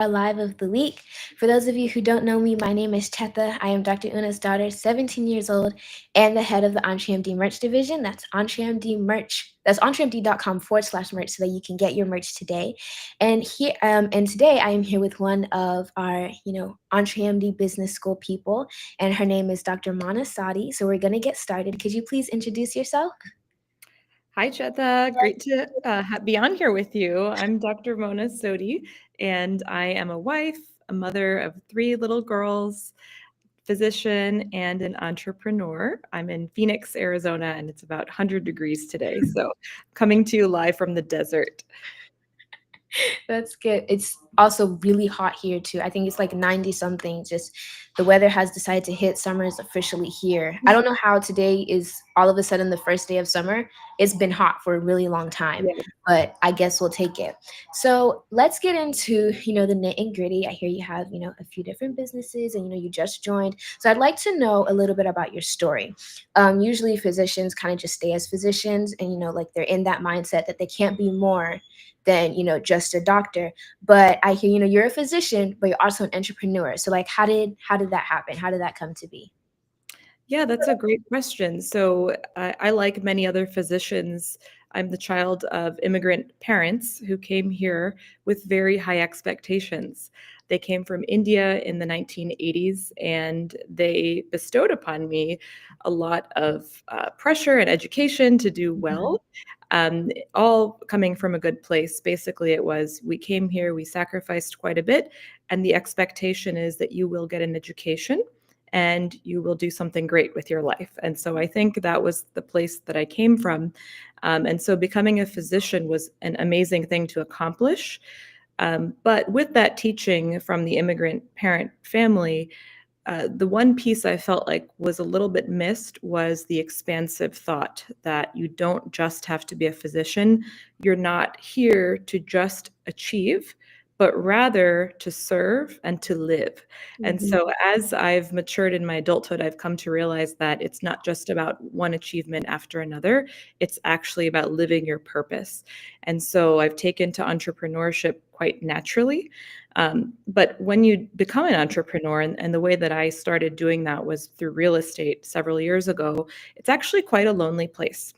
our live of the week. For those of you who don't know me, my name is Chetha. I am Dr. Una's daughter, 17 years old, and the head of the EntreMD merch division. That's EntreMD merch. That's entremd.com/merch so that you can get your merch today. And today I am here with one of our, EntreMD Business School people, and her name is Dr. Mana Sodhi. So we're gonna get started. Could you please introduce yourself? Hi, Chetha. Great to be on here with you. I'm Dr. Mona Sodhi, and I am a wife, a mother of 3 little girls, physician, and an entrepreneur. I'm in Phoenix, Arizona, and it's about 100 degrees today. So coming to you live from the desert. That's good. It's also really hot here too. I think it's like 90 something. Just the weather has decided to hit. Summer is officially here. I don't know how today is all of a sudden the first day of summer. It's been hot for a really long time, Yeah. but I guess we'll take it. So let's get into, the nit and gritty. I hear you have, a few different businesses and, you just joined. So I'd like to know a little bit about your story. Usually physicians kind of just stay as physicians and, like they're in that mindset that they can't be more than just a doctor. But I hear you're a physician but you're also an entrepreneur, so like how did that happen? How did that come to be? Yeah, that's a great question. So, I, like many other physicians, I'm the child of immigrant parents who came here with very high expectations. They came from India in the 1980s, and they bestowed upon me a lot of pressure and education to do Mhm. well, all coming from a good place. Basically, it was we came here, we sacrificed quite a bit, and the expectation is that you will get an education and you will do something great with your life. And so I think that was the place that I came from. And so becoming a physician was an amazing thing to accomplish. But with that teaching from the immigrant parent family, the one piece I felt like was a little bit missed was the expansive thought that you don't just have to be a physician. You're not here to just achieve, but rather to serve and to live. And Mhm. so, as I've matured in my adulthood, I've come to realize that it's not just about one achievement after another, it's actually about living your purpose. And so, I've taken to entrepreneurship quite naturally. But when you become an entrepreneur, and the way that I started doing that was through real estate several years ago, it's actually quite a lonely place.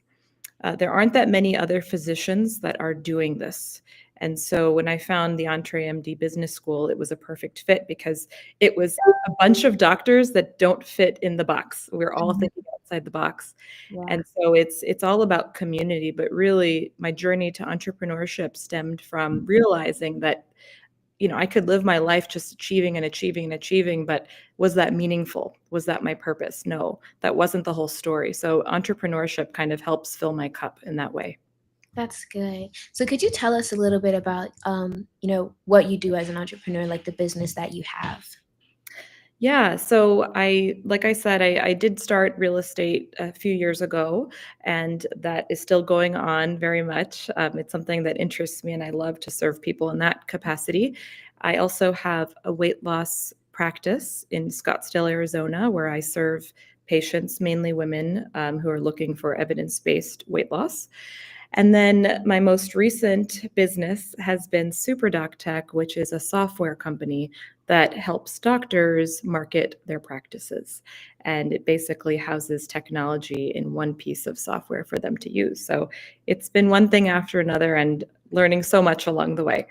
There aren't that many other physicians that are doing this. And so when I found the EntreMD Business School, it was a perfect fit because it was a bunch of doctors that don't fit in the box. We're all Mhm. thinking outside the box. Yeah, And so it's all about community, but really my journey to entrepreneurship stemmed from realizing that I could live my life just achieving and achieving and achieving, but was that meaningful? Was that my purpose? No, that wasn't the whole story. So entrepreneurship kind of helps fill my cup in that way. that's good. So could you tell us a little bit about what you do as an entrepreneur, like the business that you have? Yeah, so like I said, I did start real estate a few years ago, and that is still going on very much. It's something that interests me, and I love to serve people in that capacity. I also have a weight loss practice in Scottsdale, Arizona, where I serve patients, mainly women, who are looking for evidence-based weight loss. And then my most recent business has been SuperDoc Tech, which is a software company that helps doctors market their practices. And it basically houses technology in one piece of software for them to use. So it's been one thing after another and learning so much along the way.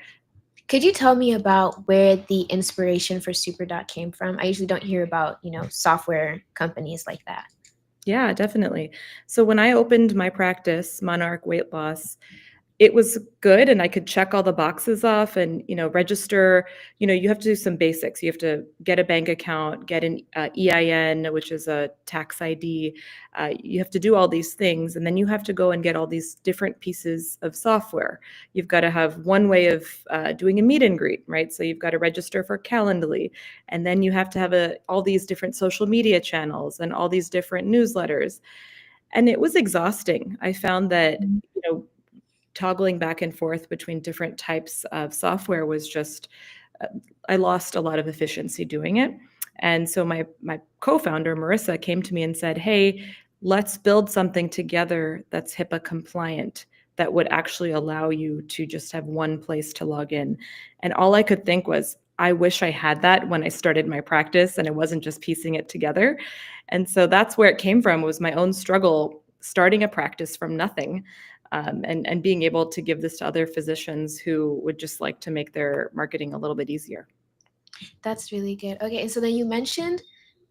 Could you tell me about where the inspiration for SuperDot came from? I usually don't hear about, software companies like that. Yeah, definitely. So when I opened my practice, Monarch Weight Loss, it was good and I could check all the boxes off and, register. You have to do some basics. You have to get a bank account, get an EIN, which is a tax ID. You have to do all these things. And then you have to go and get all these different pieces of software. You've got to have one way of doing a meet and greet, right? So you've got to register for Calendly. And then you have to have all these different social media channels and all these different newsletters. And it was exhausting. I found that, toggling back and forth between different types of software was just uh, I lost a lot of efficiency doing it. And so my co-founder Marissa came to me and said, "Hey, let's build something together that's HIPAA compliant that would actually allow you to just have one place to log in." And all I could think was, I wish I had that when I started my practice and I wasn't just piecing it together. And so that's where it came from, was my own struggle starting a practice from nothing, and being able to give this to other physicians who would just like to make their marketing a little bit easier. That's really good. Okay, and so then you mentioned,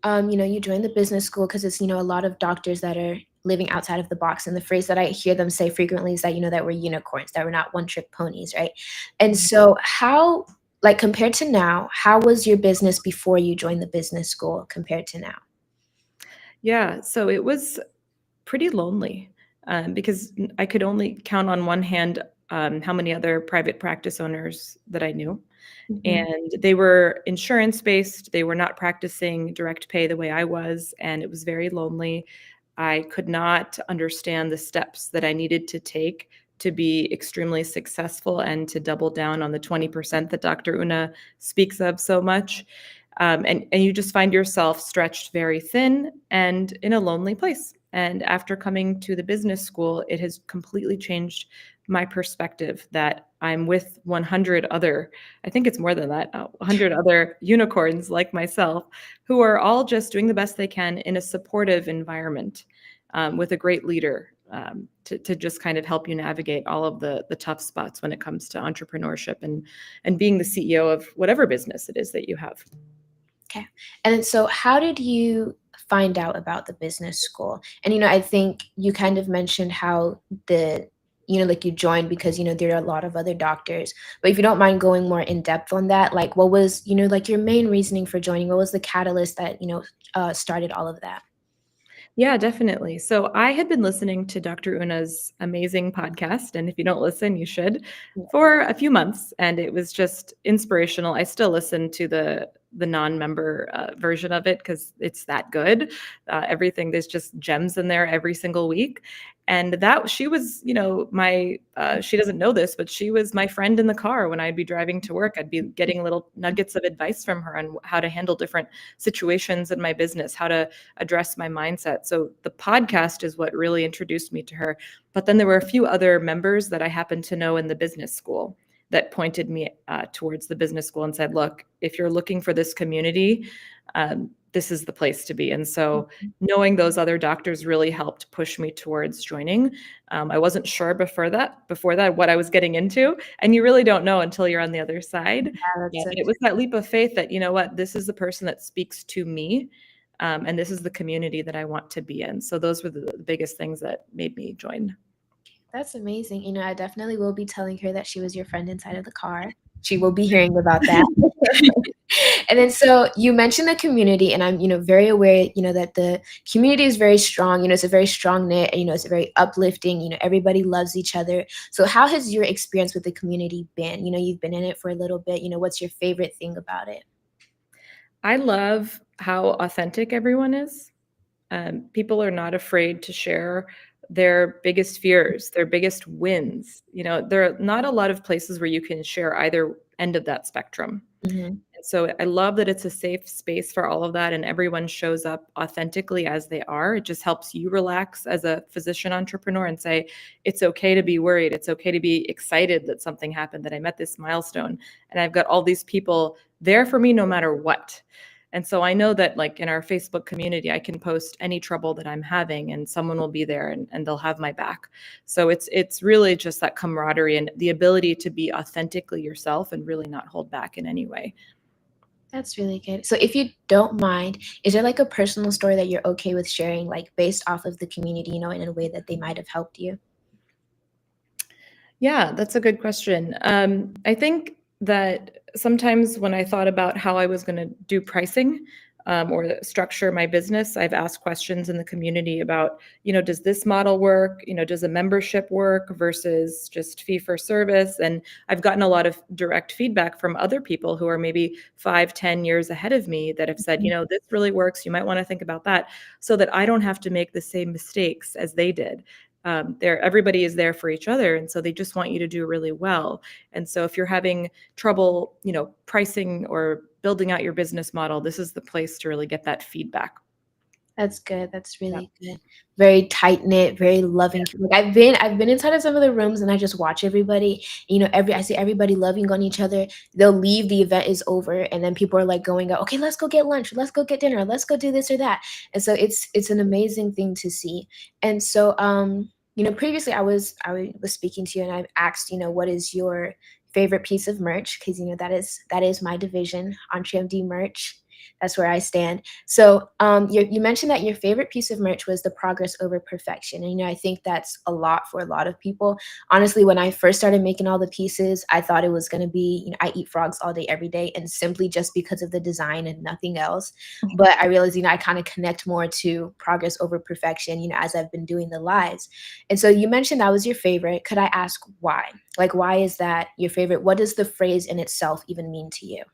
you joined the business school because it's, a lot of doctors that are living outside of the box. And the phrase that I hear them say frequently is that, that we're unicorns, that we're not one-trick ponies, right? And so how, like compared to now, how was your business before you joined the business school compared to now? Yeah, so it was pretty lonely, because I could only count on one hand how many other private practice owners that I knew. Mhm. And they were insurance based. They were not practicing direct pay the way I was, and it was very lonely. I could not understand the steps that I needed to take to be extremely successful and to double down on the 20% that Dr. Una speaks of so much. And you just find yourself stretched very thin and in a lonely place. And after coming to the business school, it has completely changed my perspective that I'm with 100 other, I think it's more than that, 100 other unicorns like myself, who are all just doing the best they can in a supportive environment, with a great leader, to just kind of help you navigate all of the tough spots when it comes to entrepreneurship and being the CEO of whatever business it is that you have. Okay. And then so how did you find out about the business school? And I think you kind of mentioned how like you joined because there are a lot of other doctors. But if you don't mind going more in depth on that, like what was, like your main reasoning for joining? What was the catalyst that, started all of that? Yeah, definitely. So I had been listening to Dr. Una's amazing podcast, and if you don't listen, you should, Yeah. for a few months, and it was just inspirational. I still listen to the non-member version of it because it's that good. Everything, there's just gems in there every single week, and that she was, my she doesn't know this, but she was my friend in the car when I'd be driving to work. I'd be getting little nuggets of advice from her on how to handle different situations in my business, how to address my mindset. So the podcast is what really introduced me to her. But then there were a few other members that I happened to know in the business school that pointed me towards the business school and said, look, if you're looking for this community, this is the place to be. And so knowing those other doctors really helped push me towards joining. I wasn't sure before that what I was getting into, and you really don't know until you're on the other side. Yeah, Yeah, that's but it. it was that leap of faith that, you know what, this is the person that speaks to me, and this is the community that I want to be in. So those were the biggest things that made me join. That's amazing. I definitely will be telling her that she was your friend inside of the car. She will be hearing about that. And then so you mentioned the community, and I'm, very aware, that the community is very strong. It's a very strong knit, and it's a very uplifting, everybody loves each other. So how has your experience with the community been? You've been in it for a little bit. What's your favorite thing about it? I love how authentic everyone is. People are not afraid to share their biggest fears, their biggest wins. There are not a lot of places where you can share either end of that spectrum. Hmm. And so I love that it's a safe space for all of that, and everyone shows up authentically as they are. It just helps you relax as a physician entrepreneur and say, it's okay to be worried. It's okay to be excited that something happened, that I met this milestone, and I've got all these people there for me no matter what. And so I know that, like, in our Facebook community, I can post any trouble that I'm having and someone will be there, and they'll have my back. So it's really just that camaraderie and the ability to be authentically yourself and really not hold back in any way. That's really good. So if you don't mind, is there like a personal story that you're okay with sharing, like based off of the community, in a way that they might have helped you? Yeah, that's a good question. I think that sometimes when I thought about how I was going to do pricing, or structure my business, I've asked questions in the community about, does this model work? Does a membership work versus just fee for service? And I've gotten a lot of direct feedback from other people who are maybe 5, 10 years ahead of me that have said, this really works. You might want to think about that, so that I don't have to make the same mistakes as they did. Everybody is there for each other, and so they just want you to do really well. And so if you're having trouble pricing or building out your business model, this is the place to really get that feedback. That's good. That's Yeah. really good. Very tight knit, very loving. Like I've been inside of some of the rooms and I just watch everybody. Every I see everybody loving on each other. They'll leave, the event is over, and then people are like going out. Okay, let's go get lunch. Let's go get dinner. Let's go do this or that. And so it's an amazing thing to see. And so previously I was speaking to you and I asked what is your favorite piece of merch, because that is my division, EntreMD merch. That's where I stand. So you mentioned that your favorite piece of merch was the progress over perfection. And I think that's a lot for a lot of people. Honestly, when I first started making all the pieces, I thought it was going to be, I eat frogs all day, every day, and simply just because of the design and nothing else. But I realized, I kind of connect more to progress over perfection, as I've been doing the lives. And so you mentioned that was your favorite. Could I ask why? Like, why is that your favorite? What does the phrase in itself even mean to you?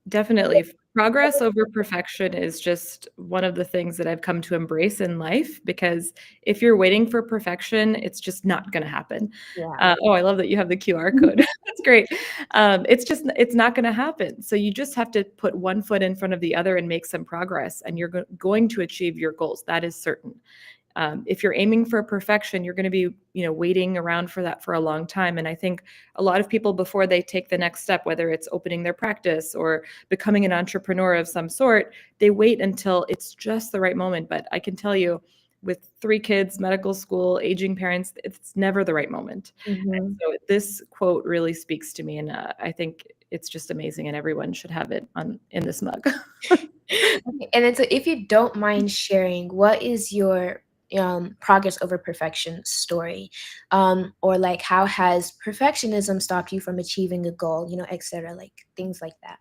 Definitely. Progress over perfection is just one of the things that I've come to embrace in life, because if you're waiting for perfection, it's just not gonna happen. Yeah. Oh, I love that you have the QR code. That's great. It's not gonna happen. So you just have to put one foot in front of the other and make some progress, and you're going to achieve your goals. That is certain. If you're aiming for perfection, you're going to be, waiting around for that for a long time. And I think a lot of people, before they take the next step, whether it's opening their practice or becoming an entrepreneur of some sort, they wait until it's just the right moment. But I can tell you, with 3 kids, medical school, aging parents, it's never the right moment. And Mhm. so this quote really speaks to me, and I think it's just amazing, and everyone should have it on in this mug. Okay, and then so if you don't mind sharing, what is your progress over perfection story? Or like how has perfectionism stopped you from achieving a goal, etc., like things like that.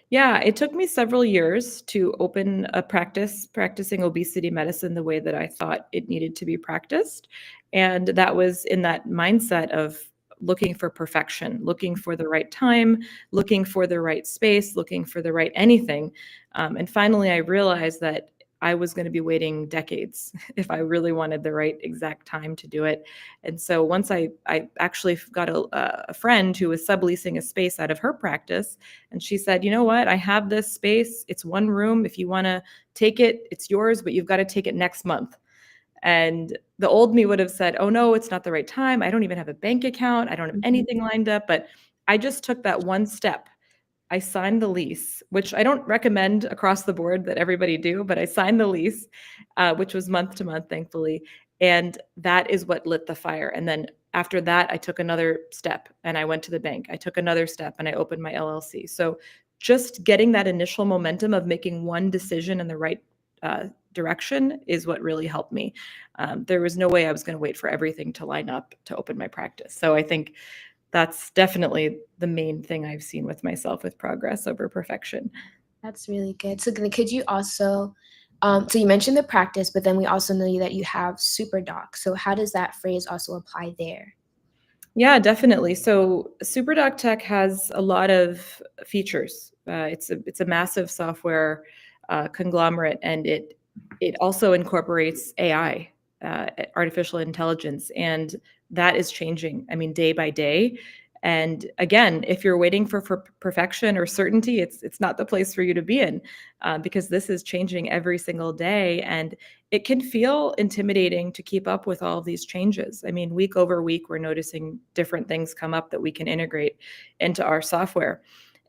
Yeah, it took me several years to open a practice practicing obesity medicine the way that I thought it needed to be practiced. And that was in that mindset of looking for perfection, looking for the right time, looking for the right space, looking for the right anything. And finally, I realized that I was going to be waiting decades if I really wanted the right exact time to do it. And so once I actually got a friend who was subleasing a space out of her practice, and she said, "You know what? I have this space. It's one room. If you want to take it, it's yours, but you've got to take it next month." And the old me would have said, "Oh no, it's not the right time. I don't even have a bank account. I don't have Mhm, anything lined up." But I just took that one step. I signed the lease, which I don't recommend across the board that everybody do, but I signed the lease, which was month to month, thankfully. And that is what lit the fire. And then after that, I took another step and I went to the bank. I took another step and I opened my LLC. So just getting that initial momentum of making one decision in the right direction is what really helped me. There was no way I was going to wait for everything to line up to open my practice. So I think that's definitely the main thing I've seen with myself with progress over perfection. that's really good. So could you also, so you mentioned the practice, but then we also know that you have super doc. So how does that phrase also apply there? Yeah, definitely. So SuperDoc Tech has a lot of features. It's a massive software conglomerate, and it also incorporates AI, artificial intelligence, and that is changing. I mean, day by day. And again, if you're waiting for perfection or certainty, it's not the place for you to be in, because this is changing every single day, and it can feel intimidating to keep up with all of these changes. I mean, week over week, we're noticing different things come up that we can integrate into our software.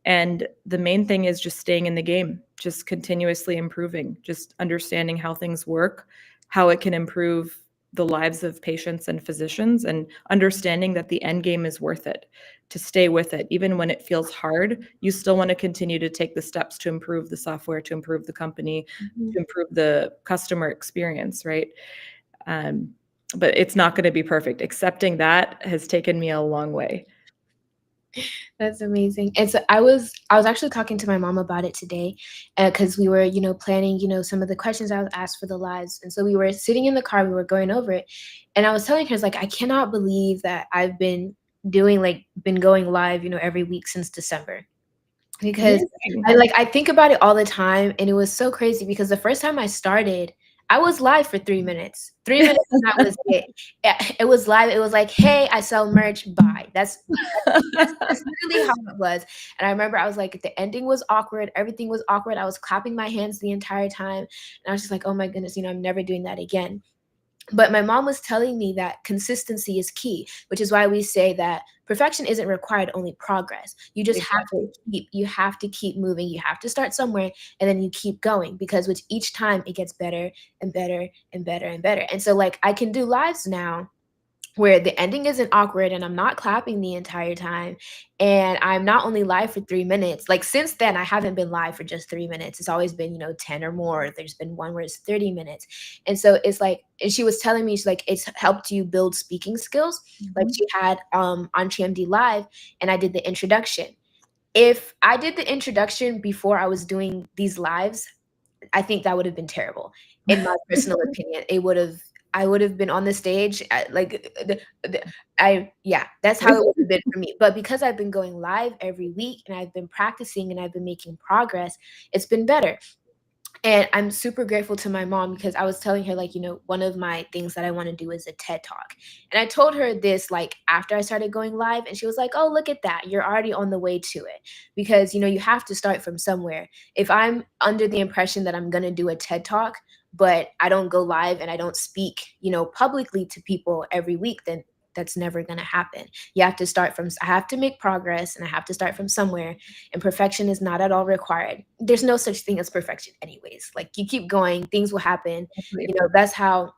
And the main thing is just staying in the game, just continuously improving, just understanding how things work, how it can improve the lives of patients and physicians, and understanding that the end game is worth it, to stay with it. Even when it feels hard, you still want to continue to take the steps to improve the software, to improve the company, Mhm. to improve the customer experience, right? Um, but it's not going to be perfect. Accepting that has taken me a long way. That's amazing. And so I was actually talking to my mom about it today, because we were, planning, some of the questions I was asked for the lives. And so we were sitting in the car, we were going over it, and I was telling her, it's like, I cannot believe that I've been going live, every week since December. Because Amazing. I think about it all the time, and it was so crazy because the first time I started, I was live for 3 minutes. 3 minutes and that was it. It was live, it was like, "Hey, I sell merch, bye." That's literally how it was. And I remember I was like, the ending was awkward. Everything was awkward. I was clapping my hands the entire time. And I was just like, oh my goodness, I'm never doing that again. But my mom was telling me that consistency is key, which is why we say that perfection isn't required, only progress. You just have Exactly. to keep moving. You have to start somewhere and then you keep going, because with each time it gets better and better and better and better. And so like I can do lives now where the ending isn't awkward and I'm not clapping the entire time. And I'm not only live for 3 minutes. Like since then, I haven't been live for just 3 minutes. It's always been, 10 or more. There's been one where it's 30 minutes. And so it's like, and she was telling me, she's like, it's helped you build speaking skills. Like Mhm. she had on TMD Live and I did the introduction. If I did the introduction before I was doing these lives, I think that would have been terrible. In my personal opinion, I would have been on the stage like I yeah, that's how it would have been for me. But because I've been going live every week and I've been practicing and I've been making progress, it's been better. And I'm super grateful to my mom because I was telling her, like, one of my things that I want to do is a TED Talk. And I told her this, like, after I started going live, and she was like, oh, look at that. You're already on the way to it. Because, you have to start from somewhere. If I'm under the impression that I'm going to do a TED Talk, but I don't go live and I don't speak, publicly to people every week, then that's never going to happen. You have to start from, I have to make progress and I have to start from somewhere, and perfection is not at all required. There's no such thing as perfection anyways. Like you keep going, things will happen. Exactly. That's how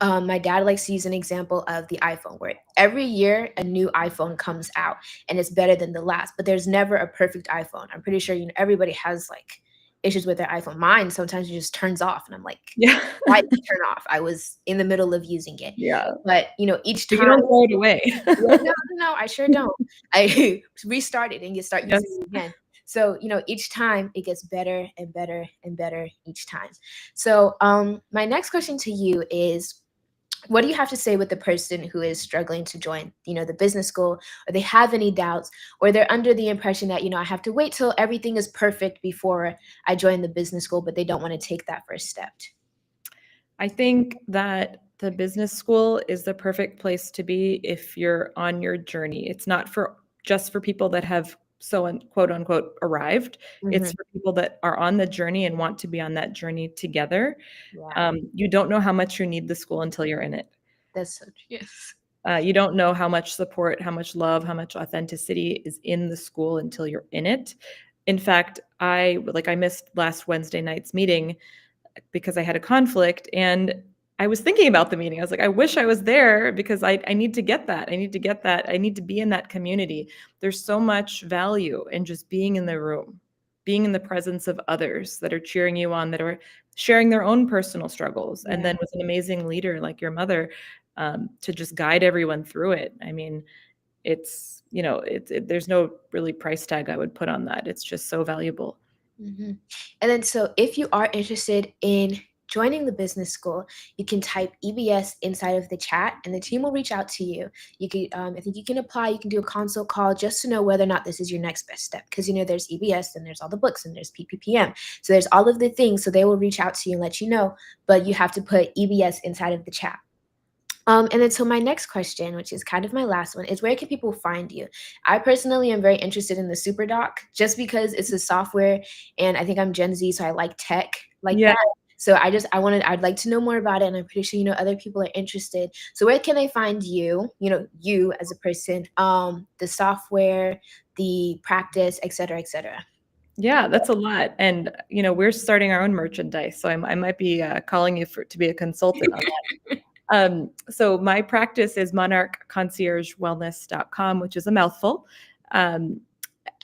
my dad likes to use an example of the iPhone, where every year a new iPhone comes out and it's better than the last, but there's never a perfect iPhone. I'm pretty sure everybody has like issues with their iPhone. Mine sometimes it just turns off and I'm like, Yeah. why did it turn off? I was in the middle of using it. Yeah. But each But you time, don't throw it away. yeah, no, no, I sure don't. I restart it and you start using Yes. it again. So, each time it gets better and better and better each time. So, my next question to you is, what do you have to say with the person who is struggling to join, the business school, or they have any doubts, or they're under the impression that, I have to wait till everything is perfect before I join the business school, but they don't want to take that first step? I think that the business school is the perfect place to be if you're on your journey. It's not for just for people that have quote unquote arrived. It's Hmm. for people that are on the journey and want to be on that journey together. Yeah, You don't know how much you need the school until you're in it. that's so true. Yes. You don't know how much support, how much love, how much authenticity is in the school until you're in it. In fact, I missed last Wednesday night's meeting because I had a conflict, and I was thinking about the meeting. I was like, I wish I was there because I need to get that. I need to get that. I need to be in that community. There's so much value in just being in the room, being in the presence of others that are cheering you on, that are sharing their own personal struggles. And Yeah. then with an amazing leader like your mother, to just guide everyone through it. I mean, there's no really price tag I would put on that. It's just so valuable. Hmm. And then, so if you are interested in joining the business school, you can type EBS inside of the chat, and the team will reach out to you. You can, I think you can apply. You can do a consult call just to know whether or not this is your next best step. Because there's EBS, and there's all the books, and there's PPPM. So there's all of the things. So they will reach out to you and let you know. But you have to put EBS inside of the chat. And then, so my next question, which is kind of my last one, is where can people find you? I personally am very interested in the Super Doc just because it's a software, and I think I'm Gen Z, so I like tech like Yeah. that. So I'd like to know more about it, and I'm pretty sure other people are interested. So where can they find you? You as a person, the software, the practice, et cetera, et cetera. Yeah, that's a lot. And, we're starting our own merchandise. So I might be calling you to be a consultant on that. So my practice is monarchconciergewellness.com, which is a mouthful. Um,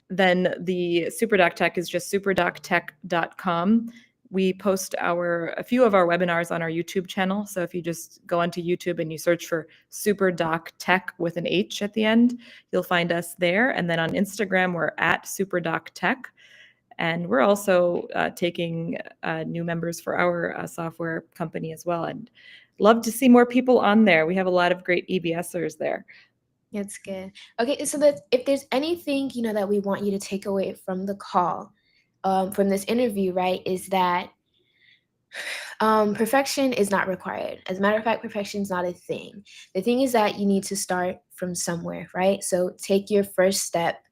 then the SuperDoc Tech is just superdoctech.com. We post a few of our webinars on our YouTube channel. So if you just go onto YouTube and you search for SuperDoc Tech with an H at the end, you'll find us there. And then on Instagram, we're at SuperDoc Tech. And we're also taking new members for our software company as well. And love to see more people on there. We have a lot of great EBSers there. That's good. Okay, so that if there's anything that we want you to take away from the call, from this interview, right, is that perfection is not required. As a matter of fact, perfection is not a thing. The thing is that you need to start from somewhere, right? So take your first step,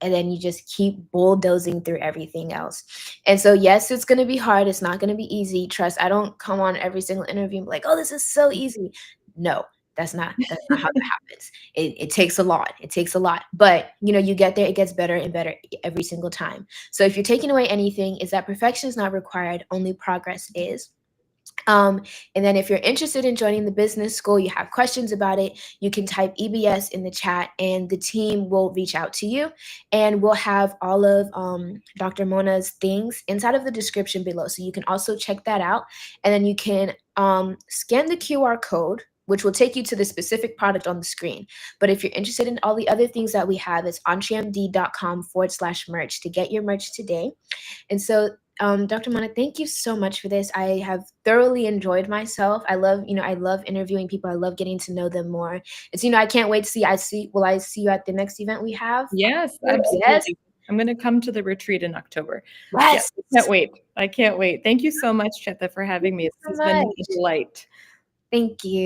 and then you just keep bulldozing through everything else. And so, yes, it's going to be hard. It's not going to be easy. Trust, I don't come on every single interview and be like, oh, this is so easy. No, that's not how that happens. It takes a lot. It takes a lot. But you get there, it gets better and better every single time. So if you're taking away anything, is that perfection is not required, only progress is. Um, and then if you're interested in joining the business school, you have questions about it, you can type EBS in the chat and the team will reach out to you. And we'll have all of Dr. Mona's things inside of the description below. So you can also check that out. And then you can scan the QR code, which will take you to the specific product on the screen. But if you're interested in all the other things that we have, it's entremd.com/merch to get your merch today. And so, Dr. Mona, thank you so much for this. I have thoroughly enjoyed myself. I love interviewing people. I love getting to know them more. I can't wait to will I see you at the next event we have? Yes, Yes. absolutely. I'm gonna come to the retreat in October. Yeah, Yes. I can't wait. I can't wait. Thank you so much, Chetha, for Thank having me. you This so has been much. a delight. Thank you.